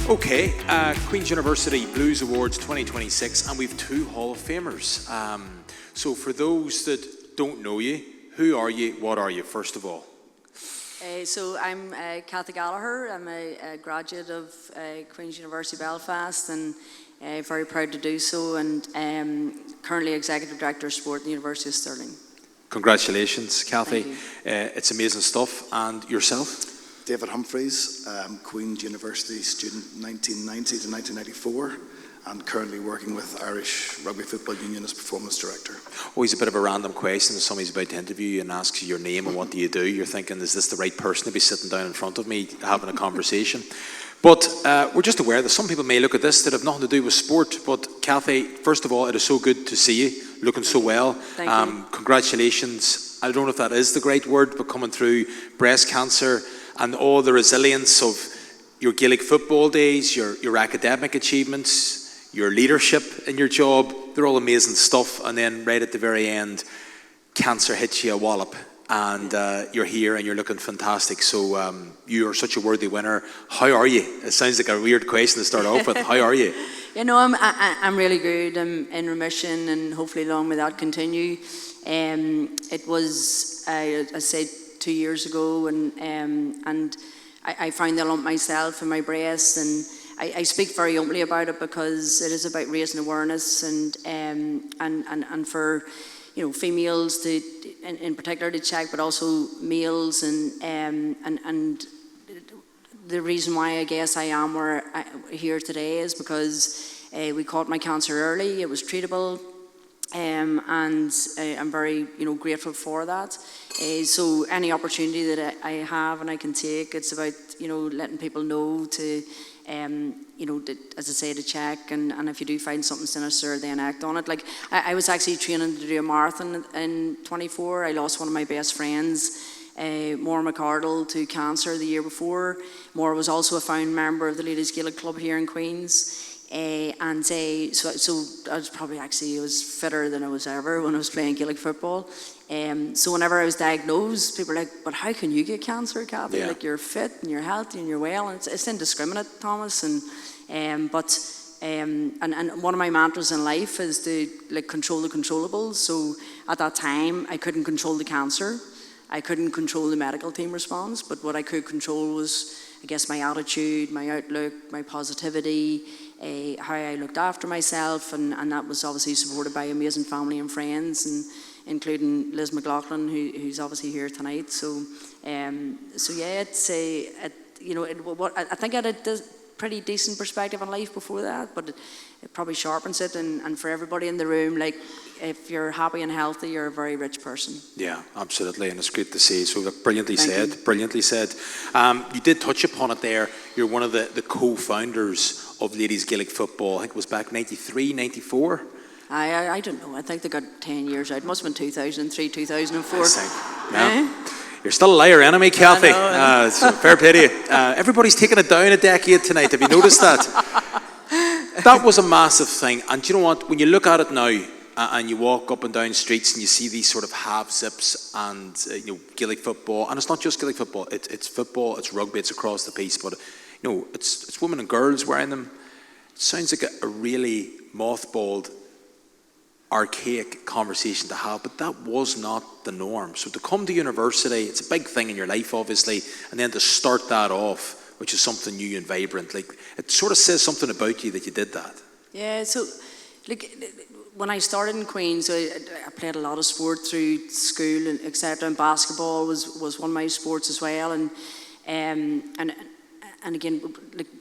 Okay, Queen's University Blues Awards 2026, and we've two Hall of Famers. So for those that don't know you, who are you, what are you, first of all? So I'm Cathy Gallagher. I'm a graduate of Queen's University Belfast, and very proud to do so, and currently Executive Director of Sport at the University of Stirling. Congratulations, Cathy. Thank you. It's amazing stuff. And yourself? David Humphreys, Queen's University student 1990 to 1994, and currently working with Irish Rugby Football Union as Performance Director. Always a bit of a random question. If somebody's about to interview you and asks you your name and what do you do, you're thinking, is this the right person to be sitting down in front of me having a conversation? But we're just aware that some people may look at this that have nothing to do with sport. But Cathy, first of all, it is so good to see you, looking so well. Thank you. Congratulations. I don't know if that is the great word, but coming through breast cancer and all the resilience of your Gaelic football days, your academic achievements, your leadership in your job, they're all amazing stuff. And then right at the very end, cancer hits you a wallop, and you're here and you're looking fantastic. So you are such a worthy winner. How are you? It sounds like a weird question to start off with. How are you? You know, I'm really good. I'm in remission, and hopefully long may that continue. It was, I said, 2 years ago, and I found the lump myself in my breast, and I speak very openly about it because it is about raising awareness and for females to in particular to check, but also males, and the reason why I guess I am here today is because we caught my cancer early. It was treatable. And I'm very, grateful for that. So any opportunity that I have and I can take, it's about, letting people know to, as I say, to check. And if you do find something sinister, then act on it. Like, I was actually training to do a marathon in 24. I lost one of my best friends, Maura McArdle, to cancer the year before. Maura was also a found member of the Ladies Gaelic Club here in Queen's. So I was fitter than I was ever when I was playing Gaelic football. So whenever I was diagnosed, people were like, "But how can you get cancer, Cathy? Yeah. Like, you're fit and you're healthy and you're well." And it's indiscriminate, Thomas. And one of my mantras in life is to control the controllables. So at that time, I couldn't control the cancer. I couldn't control the medical team response. But what I could control was, I guess, my attitude, my outlook, my positivity. How I looked after myself, and that was obviously supported by amazing family and friends, and including Liz McLaughlin, who's obviously here tonight. So yeah, it's I think I had a pretty decent perspective on life before that, but it probably sharpens it. And for everybody in the room, like, if you're happy and healthy, you're a very rich person. Yeah, absolutely, and it's great to see. So brilliantly Thank said, you. Brilliantly said. You did touch upon it there. You're one of the co-founders of Ladies Gaelic Football. I think it was back 93, 94. I don't know. I think they got 10 years out. It must have been 2003, 2004. Yeah. You're still a liar enemy, Cathy. It's a fair play to you. Everybody's taking it down a decade tonight. Have you noticed that? That was a massive thing. And do you know what? When you look at it now, and you walk up and down streets and you see these sort of half zips and Gaelic football, and it's not just Gaelic football. It's football. It's rugby. It's across the piece. But it's women and girls wearing them. It sounds like a really mothballed, archaic conversation to have, but that was not the norm. So to come to university, it's a big thing in your life, obviously, and then to start that off, which is something new and vibrant, like, it sort of says something about you that you did that. Yeah, so when I started in Queen's, I played a lot of sport through school and etc. And basketball was one of my sports as well, and again,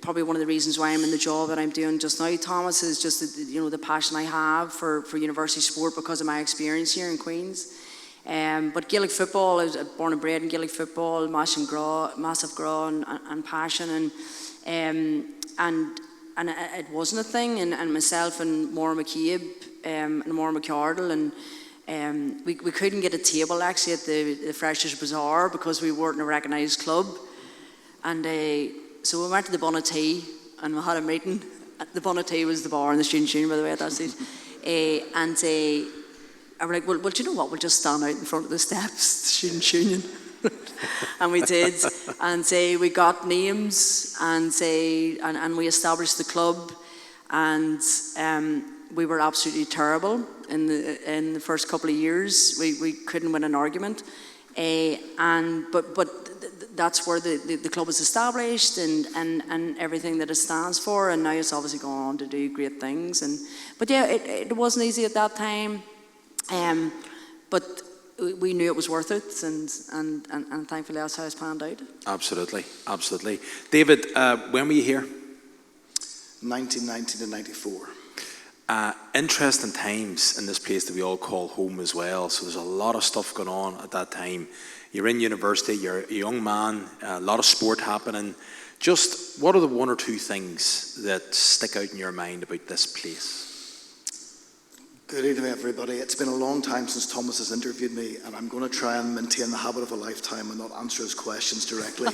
probably one of the reasons why I'm in the job that I'm doing just now, Thomas, is just the passion I have for university sport because of my experience here in Queen's. But Gaelic football, I was born and bred in Gaelic football, massive graw and passion, and it wasn't a thing. And myself and Maura McCabe and Maura McArdle, and we couldn't get a table actually at the Freshers Bazaar because we weren't a recognised club. And so we went to the Bonnetea and we had a meeting. The Bonnetea was the bar in the student union, by the way, at that stage. And I was like, well, do you know what? We'll just stand out in front of the steps, the student union. And we did, and say we got names, and we established the club, and we were absolutely terrible in the first couple of years. We couldn't win an argument, but that's where the club was established, and everything that it stands for, and now it's obviously gone on to do great things. But yeah, it wasn't easy at that time, but we knew it was worth it, and thankfully that's how it's panned out. Absolutely, absolutely. David, when were you here? 1990 to 94. Interesting times in this place that we all call home as well. So there's a lot of stuff going on at that time. You're in university, you're a young man, a lot of sport happening. Just what are the one or two things that stick out in your mind about this place? Good evening, everybody. It's been a long time since Thomas has interviewed me, and I'm going to try and maintain the habit of a lifetime and not answer his questions directly.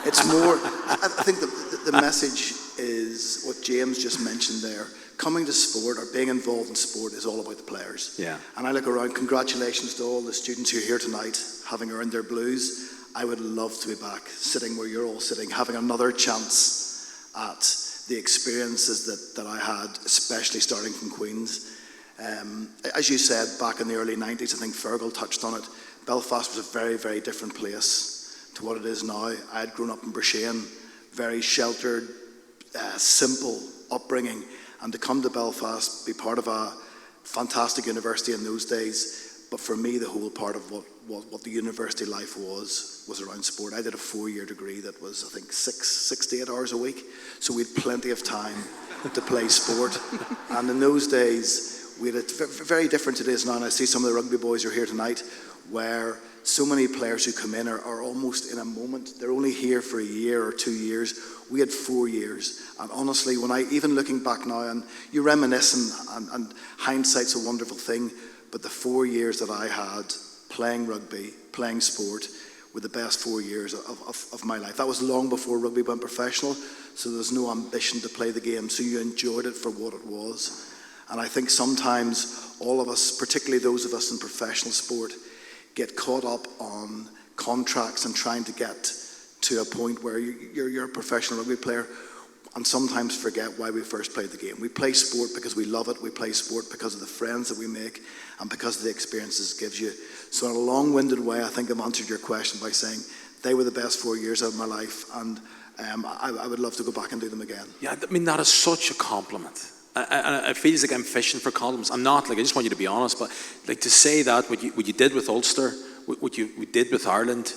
It's more, I think the message is what James just mentioned there. Coming to sport or being involved in sport is all about the players. Yeah. And I look around, congratulations to all the students who are here tonight, having earned their blues. I would love to be back, sitting where you're all sitting, having another chance at the experiences that I had, especially starting from Queen's. As you said, back in the early 90s, I think Fergal touched on it, Belfast was a very, very different place to what it is now. I had grown up in Brisbane, very sheltered, simple upbringing, and to come to Belfast, be part of a fantastic university in those days, but for me, the whole part of what the university life was around sport. I did a 4-year degree that was, I think, 6 to 8 hours a week, so we had plenty of time to play sport. And in those days, we had it very different it is now, and I see some of the rugby boys who are here tonight, where so many players who come in are almost in a moment. They're only here for a year or 2 years. We had 4 years. And honestly, even looking back now, and you reminisce, and hindsight's a wonderful thing, but the 4 years that I had playing rugby, playing sport, were the best 4 years of my life. That was long before rugby went professional, so there was no ambition to play the game, so you enjoyed it for what it was. And I think sometimes all of us, particularly those of us in professional sport, get caught up on contracts and trying to get to a point where you're a professional rugby player, and sometimes forget why we first played the game. We play sport because we love it. We play sport because of the friends that we make and because of the experiences it gives you. So in a long-winded way, I think I've answered your question by saying they were the best 4 years of my life, and I would love to go back and do them again. Yeah, I mean, that is such a compliment. It feels like I'm fishing for compliments. I'm not. I just want you to be honest. But to say that, what you did with Ulster, what you did with Ireland,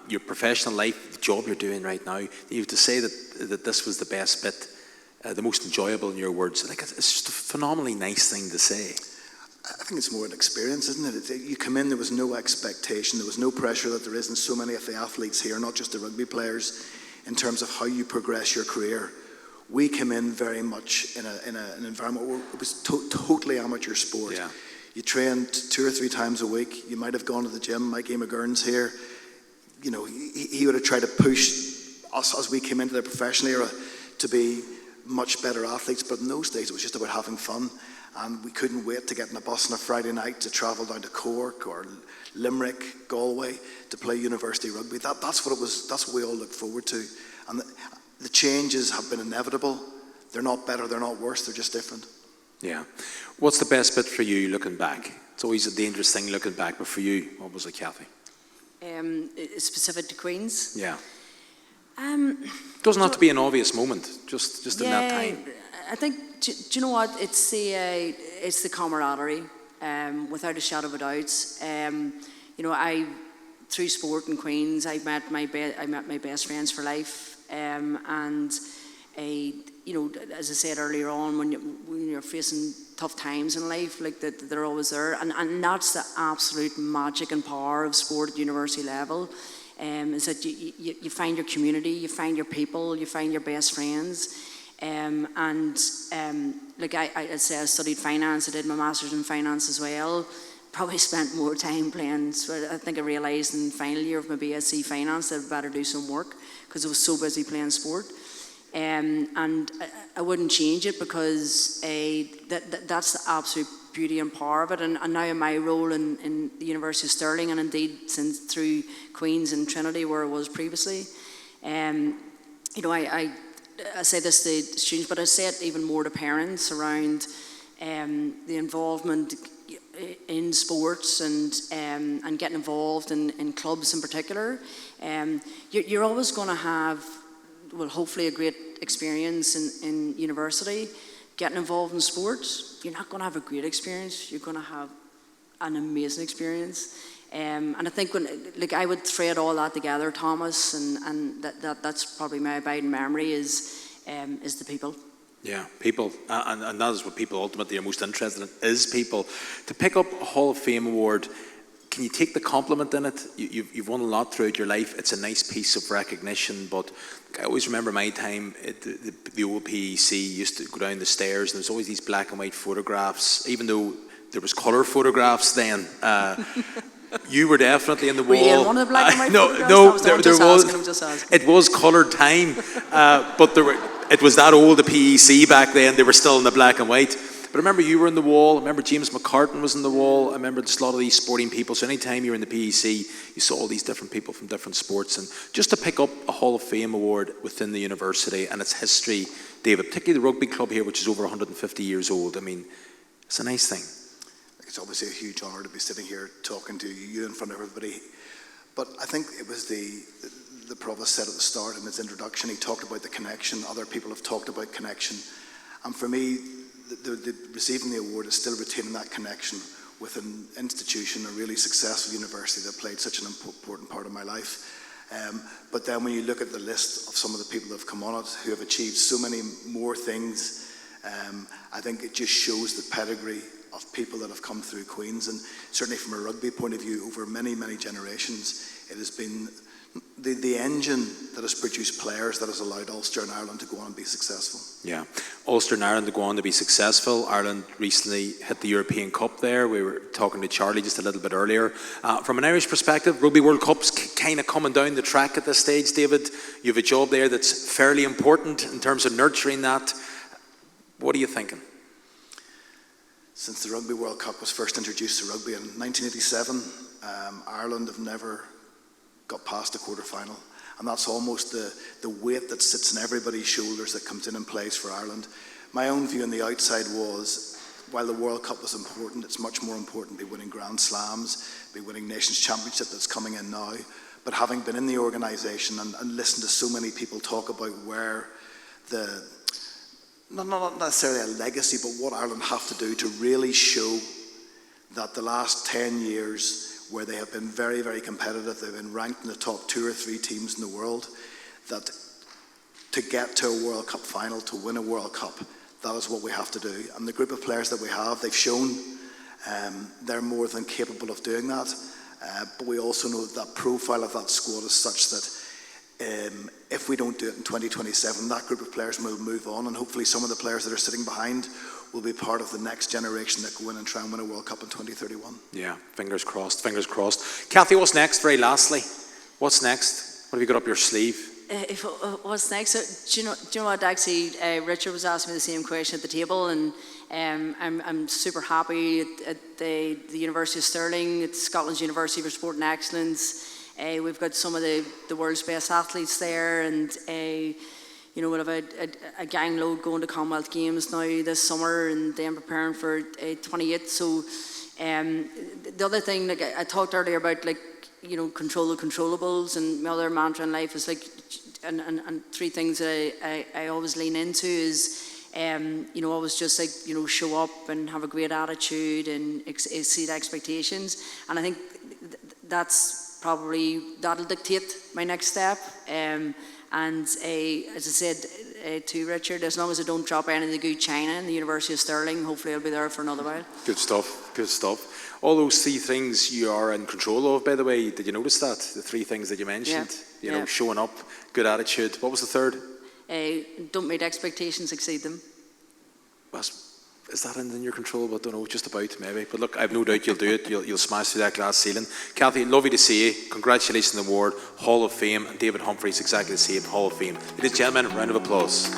your professional life, the job you're doing right now, you have to say that this was the best bit, the most enjoyable in your words. It's just a phenomenally nice thing to say. I think it's more an experience, isn't it? You come in, there was no expectation, there was no pressure that there is in so many of the athletes here, not just the rugby players, in terms of how you progress your career. We came in very much in an environment where it was totally amateur sport. Yeah. You trained 2 or 3 times a week. You might have gone to the gym. Mikey McGurn's here. You know, he would have tried to push us as we came into the professional era to be much better athletes. But in those days, it was just about having fun. And we couldn't wait to get in a bus on a Friday night to travel down to Cork or Limerick, Galway, to play university rugby. That's what it was. That's what we all looked forward to. And the changes have been inevitable. They're not better, they're not worse, they're just different. Yeah. What's the best bit for you looking back? It's always a dangerous thing looking back, but for you, what was it, Cathy? Specific to Queen's? Yeah. Doesn't have to be an obvious moment, just in that time. I think, do you know what? It's the camaraderie, without a shadow of a doubt. You know, through sport in Queen's, I met my best friends for life. And you know, as I said earlier on, when you're facing tough times in life, like that, they're always there, and that's the absolute magic and power of sport at university level. Is that you find your community, you find your people, you find your best friends. Like I studied finance. I did my master's in finance as well. Probably spent more time playing. So I think I realised in the final year of my BSc finance that I'd better do some work because I was so busy playing sport. And I wouldn't change it because that's the absolute beauty and power of it. And now in my role in the University of Stirling, and indeed since through Queen's and Trinity where I was previously, you know, I say this to students, but I say it even more to parents around the involvement in sports and getting involved in clubs in particular. You're always going to have, well, hopefully a great experience in university. Getting involved in sports, you're not going to have a great experience. You're going to have an amazing experience. And I think I would thread all that together, Thomas, and that's probably my abiding memory is the people. Yeah, people, and that is what people ultimately are most interested in, is people. To pick up a Hall of Fame award, can you take the compliment in it? You've won a lot throughout your life. It's a nice piece of recognition, but I always remember my time at the old PEC used to go down the stairs, and there's always these black and white photographs, even though there was colour photographs then. You were definitely in the wall. Were you in one of the black and white photographs? No, I'm just asking. It was coloured time, but it was that old, the PEC back then. They were still in the black and white. But I remember you were in the wall. I remember James McCartan was in the wall. I remember just a lot of these sporting people. So anytime you were in the PEC, you saw all these different people from different sports. And just to pick up a Hall of Fame award within the university and its history, David, particularly the rugby club here, which is over 150 years old. I mean, it's a nice thing. It's obviously a huge honour to be sitting here talking to you in front of everybody. But I think it was the provost said at the start in his introduction, he talked about the connection. Other people have talked about connection. And for me, the receiving the award is still retaining that connection with an institution, a really successful university that played such an important part of my life. But then when you look at the list of some of the people that have come on it, who have achieved so many more things, I think it just shows the pedigree of people that have come through Queen's. And certainly from a rugby point of view, over many, many generations, it has been the engine that has produced players that has allowed Ulster and Ireland to go on and be successful. Yeah, Ulster and Ireland to go on to be successful. Ireland recently hit the European Cup there. We were talking to Charlie just a little bit earlier. From an Irish perspective, Rugby World Cup's kind of coming down the track at this stage, David. You have a job there that's fairly important in terms of nurturing that. What are you thinking? Since the Rugby World Cup was first introduced to rugby in 1987, Ireland have never got past the quarter-final. And that's almost the weight that sits on everybody's shoulders that comes in and plays for Ireland. My own view on the outside was, while the World Cup was important, it's much more important to be winning Grand Slams, be winning Nations Championship that's coming in now. But having been in the organisation and listened to so many people talk about where not necessarily a legacy, but what Ireland have to do to really show that the last 10 years where they have been very, very competitive, they've been ranked in the top 2 or 3 teams in the world, that to get to a World Cup final, to win a World Cup, that is what we have to do. And the group of players that we have, they've shown they're more than capable of doing that. But we also know that profile of that squad is such that if we don't do it in 2027, that group of players will move on, and hopefully some of the players that are sitting behind will be part of the next generation that go in and try and win a World Cup in 2031. Yeah, fingers crossed, fingers crossed. Cathy, what's next, very lastly? What's next? What have you got up your sleeve? What's next? Do you know what, actually, Richard was asking me the same question at the table, and I'm super happy at the University of Stirling. It's Scotland's University for Sport and Excellence. We've got some of the world's best athletes there, and we'll have a gang load going to Commonwealth Games now this summer, and then preparing for 28. So the other thing, like I talked earlier about, control the controllables, and my other mantra in life is and 3 things that I always lean into is always just show up and have a great attitude and exceed expectations. And I think that'll dictate my next step. And as I said to Richard, as long as I don't drop any of the good china in the University of Stirling, hopefully I'll be there for another while. Good stuff, good stuff. All those 3 things you are in control of, by the way. Did you notice that? The 3 things that you mentioned? Yeah. Showing up, good attitude. What was the third? Don't meet expectations, exceed them. Is that in your control? But I don't know, just about maybe. But look, I've no doubt you'll do it. You'll smash through that glass ceiling. Cathy, lovely to see you. Congratulations on the award, Hall of Fame, and David Humphreys, exactly the same, Hall of Fame. Ladies and gentlemen, a round of applause.